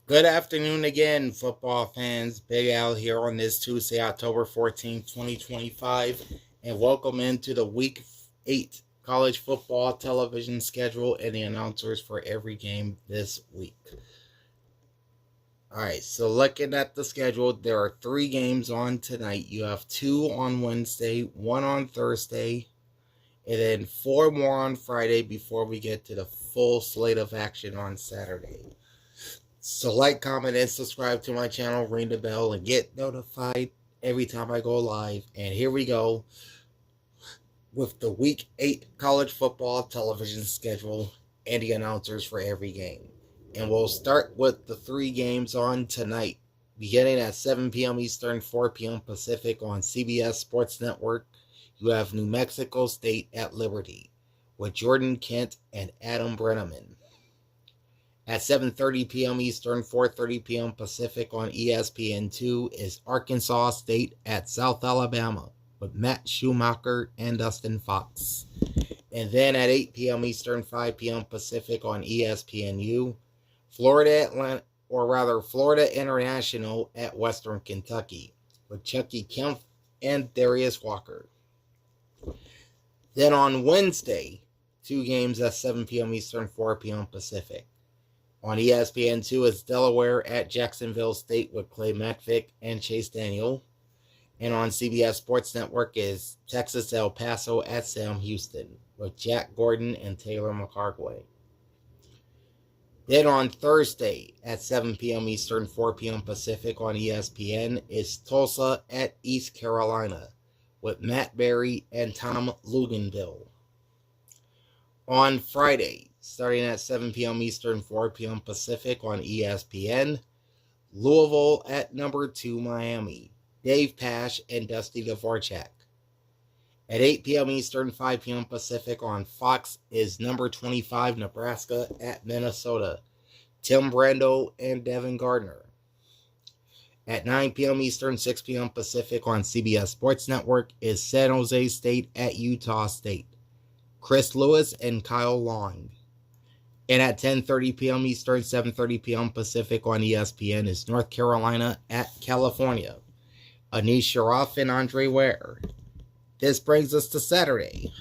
Good afternoon again, football fans. Big Al here on this Tuesday, October 14th, 2025, and welcome into the Week 8 college football television schedule and the announcers for every game this week. Alright, so looking at the schedule, there are 3 games on tonight. You have 2 on Wednesday, 1 on Thursday, and then 4 more on Friday before we get to the full slate of action on Saturday. So like, comment, and subscribe to my channel, ring the bell, and get notified every time I go live. And here we go with the Week 8 college football television schedule and the announcers for every game. And we'll start with the 3 games on tonight, beginning at 7 p.m. Eastern, 4 p.m. Pacific on CBS Sports Network. You have New Mexico State at Liberty with Jordan Kent and Adam Brenneman. At 7:30 p.m. Eastern, 4:30 p.m. Pacific on ESPN2 is Arkansas State at South Alabama with Matt Schumacher and Dustin Fox. And then at 8 p.m. Eastern, 5 p.m. Pacific on ESPNU, Florida International at Western Kentucky with Chucky Kempf and Darius Walker. Then on Wednesday, 2 games at 7 p.m. Eastern, 4 p.m. Pacific. On ESPN2 is Delaware at Jacksonville State with Clay Matvick and Chase Daniel. And on CBS Sports Network is Texas El Paso at Sam Houston with Jack Gordon and Taylor McCartway. Then on Thursday at 7 p.m. Eastern, 4 p.m. Pacific on ESPN is Tulsa at East Carolina with Matt Berry and Tom Luginbill. On Friday, starting at 7 p.m. Eastern, 4 p.m. Pacific on ESPN, Louisville at number 2 Miami, Dave Pasch and Dusty Dvorak. At 8 p.m. Eastern, 5 p.m. Pacific on Fox is number 25 Nebraska at Minnesota, Tim Brando and Devin Gardner. At 9 p.m. Eastern, 6 p.m. Pacific on CBS Sports Network is San Jose State at Utah State, Chris Lewis and Kyle Long. And at 10:30 p.m. Eastern, 7:30 p.m. Pacific on ESPN is North Carolina at California, Anish Sharaf and Andre Ware. This brings us to Saturday.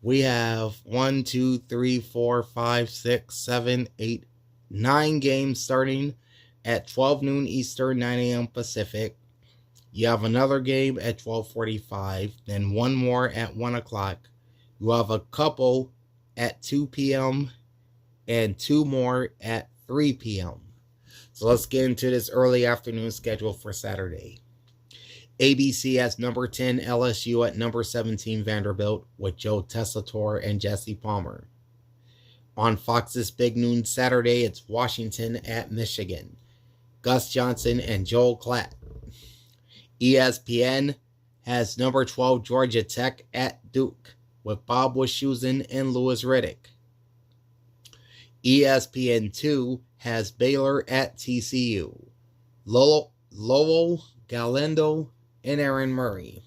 We have 1, 2, 3, 4, 5, 6, 7, 8, 9 games starting at 12 noon Eastern, 9 a.m. Pacific. You have another game at 12:45, then one more at 1 o'clock. You have a couple at 2 p.m. and 2 more at 3 p.m. So let's get into this early afternoon schedule for Saturday. ABC has number 10 LSU at number 17 Vanderbilt with Joe Tessitore and Jesse Palmer. On Fox's Big Noon Saturday, it's Washington at Michigan, Gus Johnson and Joel Klatt. ESPN has number 12 Georgia Tech at Duke with Bob Wischusen and Louis Riddick. ESPN2 has Baylor at TCU, Lowell Galindo and Aaron Murray.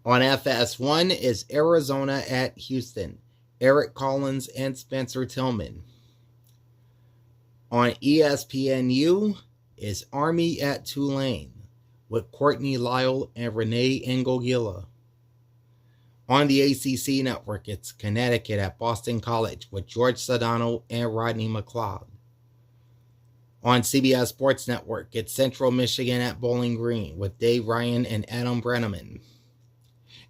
On FS1 is Arizona at Houston, Eric Collins and Spencer Tillman. On ESPNU is Army at Tulane with Courtney Lyle and Renee Engogila. On the ACC network, it's Connecticut at Boston College with George Sedano and Rodney McLeod. On CBS Sports Network, it's Central Michigan at Bowling Green with Dave Ryan and Adam Brenneman.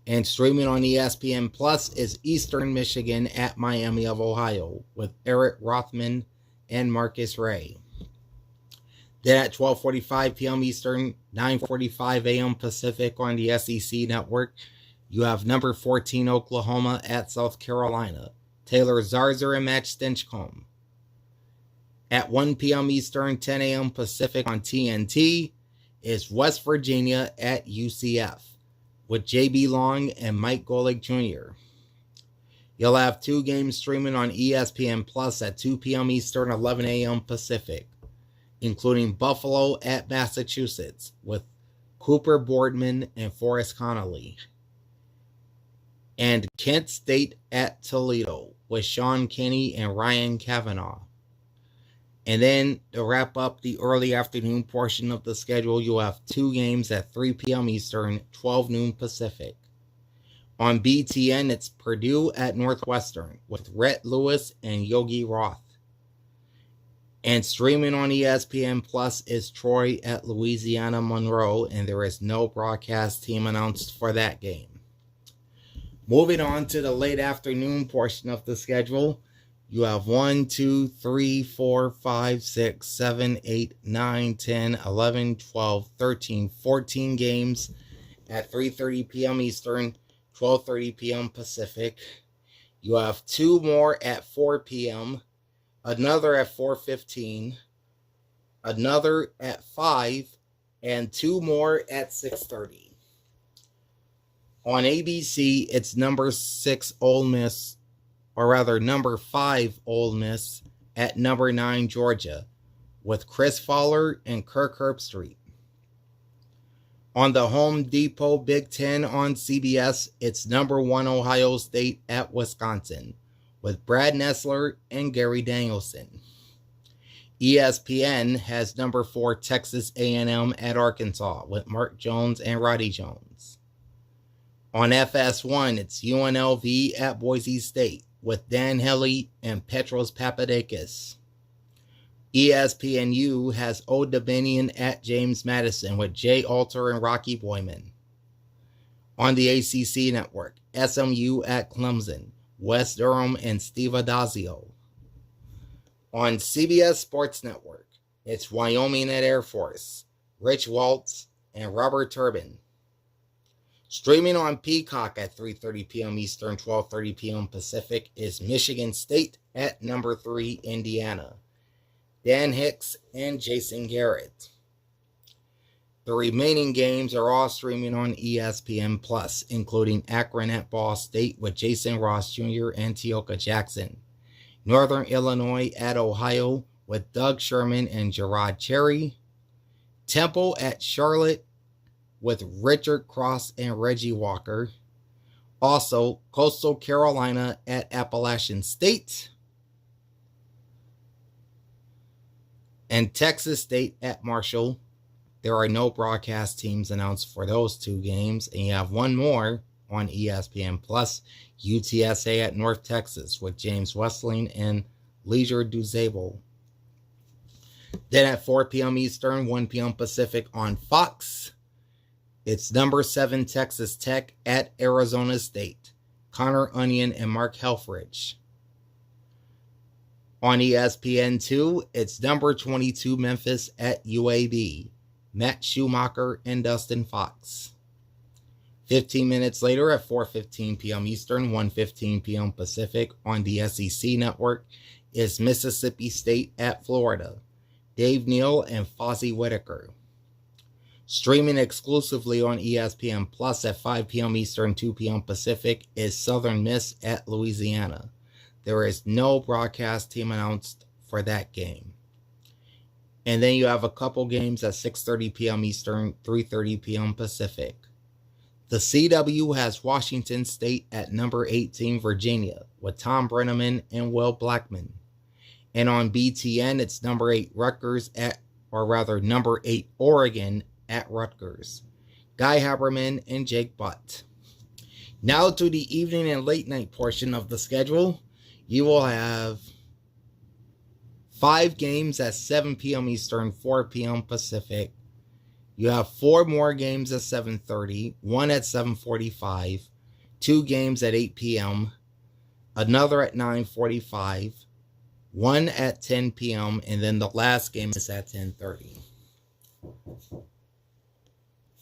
And streaming on ESPN Plus is Eastern Michigan at Miami of Ohio with Eric Rothman and Marcus Ray. Then at 12:45 p.m. Eastern, 9:45 a.m. Pacific on the SEC network, you have number 14 Oklahoma at South Carolina, Taylor Zarzour and Matt Stinchcomb. At 1 p.m. Eastern, 10 a.m. Pacific on TNT is West Virginia at UCF with J.B. Long and Mike Golick Jr. You'll have 2 games streaming on ESPN Plus at 2 p.m. Eastern, 11 a.m. Pacific, including Buffalo at Massachusetts with Cooper Boardman and Forrest Connolly, and Kent State at Toledo with Sean Kinney and Ryan Kavanaugh. And then to wrap up the early afternoon portion of the schedule, you'll have 2 games at 3 p.m. Eastern, 12 noon Pacific. On BTN, it's Purdue at Northwestern with Rhett Lewis and Yogi Roth. And streaming on ESPN Plus is Troy at Louisiana Monroe, and there is no broadcast team announced for that game. Moving on to the late afternoon portion of the schedule, you have 1, 2, 3, 4, 5, 6, 7, 8, 9, 10, 11, 12, 13, 14 games at 3:30 p.m. Eastern, 12:30 p.m. Pacific. You have 2 more at 4 p.m., another at 4:15, another at 5, and 2 more at 6:30. On ABC, it's number 6 Ole Miss, or rather number 5 Ole Miss at number 9 Georgia, with Chris Fowler and Kirk Herbstreit. On the Home Depot Big Ten on CBS, it's number 1 Ohio State at Wisconsin, with Brad Nessler and Gary Danielson. ESPN has number 4 Texas A&M at Arkansas, with Mark Jones and Roddy Jones. On FS1, it's UNLV at Boise State, with Dan Hellie and Petros Papadakis. ESPNU has Old Dominion at James Madison with Jay Alter and Rocky Boyman. On the ACC network, SMU at Clemson, Wes Durham and Steve Adazio. On CBS Sports Network, it's Wyoming at Air Force, Rich Waltz and Robert Turbin. Streaming on Peacock at 3:30 p.m. Eastern, 12:30 p.m. Pacific is Michigan State at number 3 Indiana, Dan Hicks and Jason Garrett. The remaining games are all streaming on ESPN Plus, including Akron at Ball State with Jason Ross Jr. and Teoka Jackson, Northern Illinois at Ohio with Doug Sherman and Gerard Cherry, Temple at Charlotte with Richard Cross and Reggie Walker. Also, Coastal Carolina at Appalachian State, and Texas State at Marshall. There are no broadcast teams announced for those 2 games, and you have 1 more on ESPN Plus, UTSA at North Texas with James Westling and Leisure Duzable. Then at 4 p.m. Eastern, 1 p.m. Pacific on Fox, it's number 7 Texas Tech at Arizona State, Connor Onion and Mark Helfrich. On ESPN2, it's number 22 Memphis at UAB, Matt Schumacher and Dustin Fox. 15 minutes later at 4:15 p.m. Eastern, 1:15 p.m. Pacific on the SEC network is Mississippi State at Florida, Dave Neal and Fozzie Whitaker. Streaming exclusively on ESPN Plus at 5 p.m. Eastern, 2 p.m. Pacific is Southern Miss at Louisiana. There is no broadcast team announced for that game. And then you have a couple games at 6:30 p.m. Eastern, 3:30 p.m. Pacific. The CW has Washington State at number 18 Virginia with Tom Brenneman and Will Blackman. And on BTN, it's number 8 Rutgers at, or rather number 8 Oregon at Rutgers, Guy Haberman and Jake Butt. Now to the evening and late night portion of the schedule. You will have 5 games at 7 p.m. Eastern, 4 p.m. Pacific. You have 4 more games at 7:30, 1 at 7:45, 2 games at 8 p.m., another at 9:45, 1 at 10 p.m., and then the last game is at 10:30.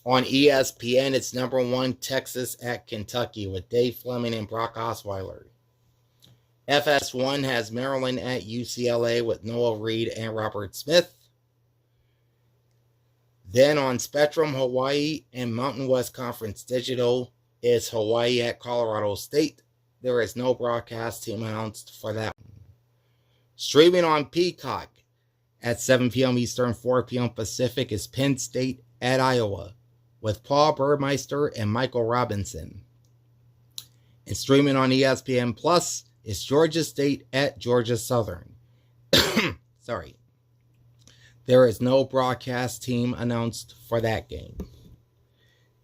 On ESPN, it's number 1 Texas at Kentucky with Dave Fleming and Brock Osweiler. FS1 has Maryland at UCLA with Noah Reid and Robert Smith. Then on Spectrum Hawaii and Mountain West Conference Digital is Hawaii at Colorado State. There is no broadcast team announced for that one. Streaming on Peacock at 7 p.m. Eastern, 4 p.m. Pacific is Penn State at Iowa with Paul Burmeister and Michael Robinson. And streaming on ESPN Plus is Georgia State at Georgia Southern. Sorry. There is no broadcast team announced for that game.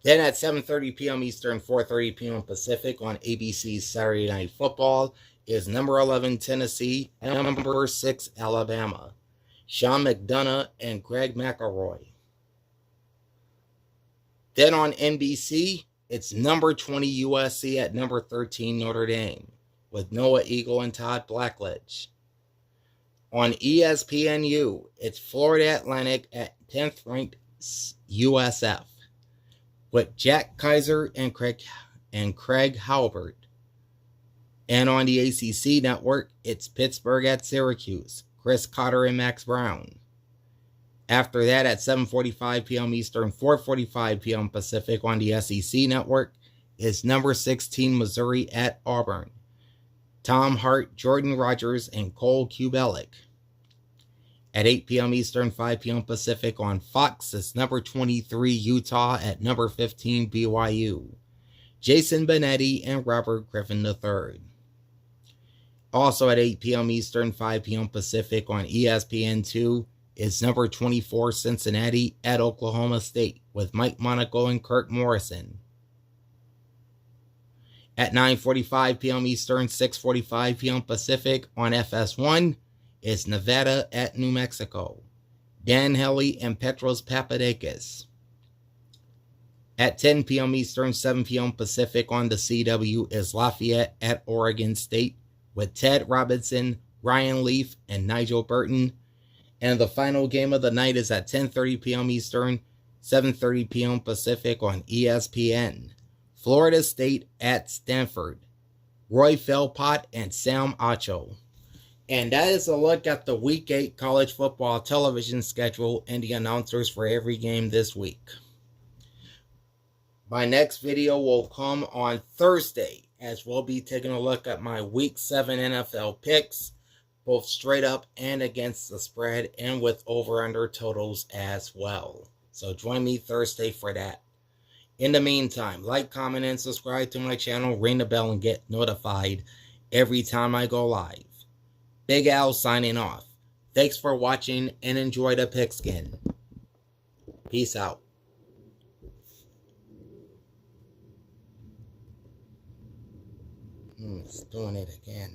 Then at 7:30 p.m. Eastern, 4:30 p.m. Pacific on ABC's Saturday Night Football is number 11 Tennessee and number 6 Alabama. Sean McDonough and Greg McElroy. Then on NBC, it's number 20 USC at number 13 Notre Dame with Noah Eagle and Todd Blackledge. On ESPNU, it's Florida Atlantic at 10th ranked USF with Jack Kaiser and Craig Halbert. And on the ACC network, it's Pittsburgh at Syracuse, Chris Cotter and Max Brown. After that, at 7:45 p.m. Eastern, 4:45 p.m. Pacific on the SEC network, is number 16 Missouri at Auburn. Tom Hart, Jordan Rogers, and Cole Kubelic. At 8 p.m. Eastern, 5 p.m. Pacific on Fox, it's number 23 Utah at number 15 BYU. Jason Benetti and Robert Griffin III. Also at 8 p.m. Eastern, 5 p.m. Pacific on ESPN2 is number 24 Cincinnati at Oklahoma State with Mike Monaco and Kirk Morrison. At 9:45 p.m. Eastern, 6:45 p.m. Pacific on FS1 is Nevada at New Mexico. Dan Hellie and Petros Papadakis. At 10 p.m. Eastern, 7 p.m. Pacific on the CW is Lafayette at Oregon State with Ted Robinson, Ryan Leaf, and Nigel Burton. And the final game of the night is at 10:30 p.m. Eastern, 7:30 p.m. Pacific on ESPN. Florida State at Stanford. Roy Philpott and Sam Acho. And that is a look at the Week 8 college football television schedule and the announcers for every game this week. My next video will come on Thursday, as we'll be taking a look at my Week 7 NFL picks, both straight up and against the spread, and with over-under totals as well. So join me Thursday for that. In the meantime, like, comment, and subscribe to my channel, ring the bell, and get notified every time I go live. Big Al signing off. Thanks for watching and enjoy the pigskin. Peace out. It's doing it again.